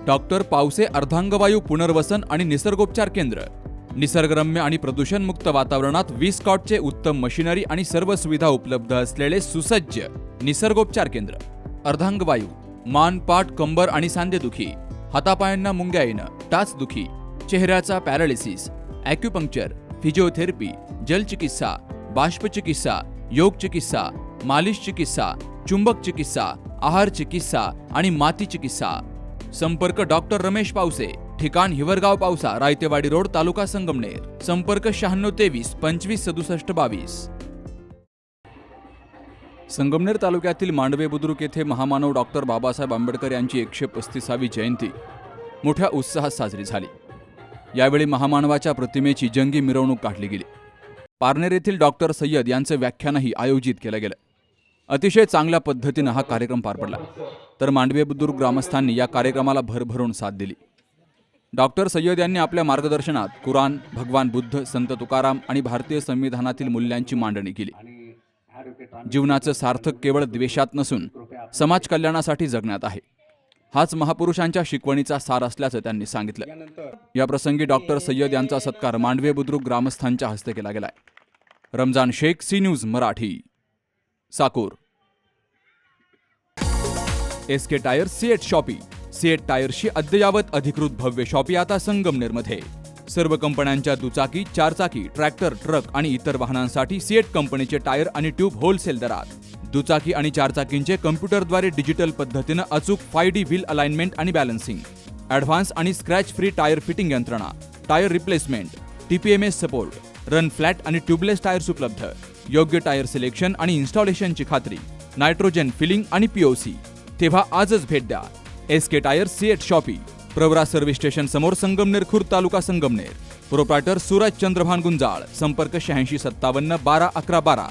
Doctor Pawase अर्धांगवायू पुनर्वसन आणि निसर्गोपचार केंद्र, निसर्गरम्य आणि प्रदूषणमुक्त वातावरणात 20 कॉटचे उत्तम मशिनरी आणि सर्व सुविधा उपलब्ध असलेले सुसज्ज निसर्गोपचार केंद्र. अर्धांगवायू, मान, पाठ, कंबर आणि सांधेदुखी, हातापायांना मुंग्या येणं, टाचदुखी, चेहऱ्याचा पॅरालिसिस, ॲक्युपंक्चर, फिजिओथेरपी, जलचिकित्सा, बाष्पचिकित्सा, योग चिकित्सा, मालिश चिकित्सा, चुंबक चिकित्सा, आहार चिकित्सा आणि माती चिकित्सा. संपर्क डॉक्टर रमेश पावसे, ठिकाण हिवरगाव पावसा, रायतेवाडी रोड, तालुका संगमनेर. संपर्क 9623 25 67 22. संगमनेर तालुक्यातील मांडवे बुद्रुक येथे महामानव डॉक्टर बाबासाहेब आंबेडकर यांची 135वी जयंती मोठ्या उत्साहात साजरी झाली. यावेळी महामानवाच्या प्रतिमेची जंगी मिरवणूक काढली गेली. पारनेर येथील डॉक्टर सय्यद यांचे व्याख्यानही आयोजित केलं गेलं. अतिशय चांगल्या पद्धतीनं हा कार्यक्रम पार पडला. तर मांडवे बुद्रुक ग्रामस्थांनी या कार्यक्रमाला भरभरून साथ दिली. डॉक्टर सय्यद यांनी आपल्या मार्गदर्शनात कुराण, भगवान बुद्ध, संत तुकाराम आणि भारतीय संविधानातील मूल्यांची मांडणी केली. जीवनाचं सार्थक केवळ द्वेषात नसून समाज कल्याणासाठी जगण्यात आहे. हाच महापुरुषांच्या शिकवणीचा सार असल्याचं त्यांनी सांगितलं. या प्रसंगी डॉक्टर सय्यद यांचा सत्कार मांडवे बुद्रुक ग्रामस्थांच्या हस्ते केला गेलाय. Ramzan Sheikh, C News Marathi, Sakur. SK tyre CEAT shoppe. CEAT टायर्सची अद्ययावत अधिकृत भव्य शॉपी आता संगमनेरमध्ये. सर्व कंपन्यांच्या दुचाकी, चारचाकी, ट्रॅक्टर, ट्रक आणि इतर वाहनांसाठी सिएट कंपनीचे टायर आणि ट्यूब होलसेल दरात. दुचाकी आणि चारचाकींचे कम्प्युटरद्वारे डिजिटल पद्धतीनं अचूक 5D व्हील अलाइनमेंट आणि बॅलन्सिंग, ॲडव्हान्स आणि स्क्रॅच फ्री टायर फिटिंग यंत्रणा, tyre replacement, TPMS support, run flat आणि ट्यूबलेस टायर्स उपलब्ध. योग्य टायर सिलेक्शन आणि इन्स्टॉलेशनची खात्री, नायट्रोजन फिलिंग आणि POC. तेव्हा आजच भेट द्या. SK tyre CEAT shoppe, Pravara service station समोर, संगमनेर खुर्द, तालुका संगमनेर. प्रोप्रायटर सूरज चंद्रभान गुंजाळ. संपर्क 8657 12 11 12.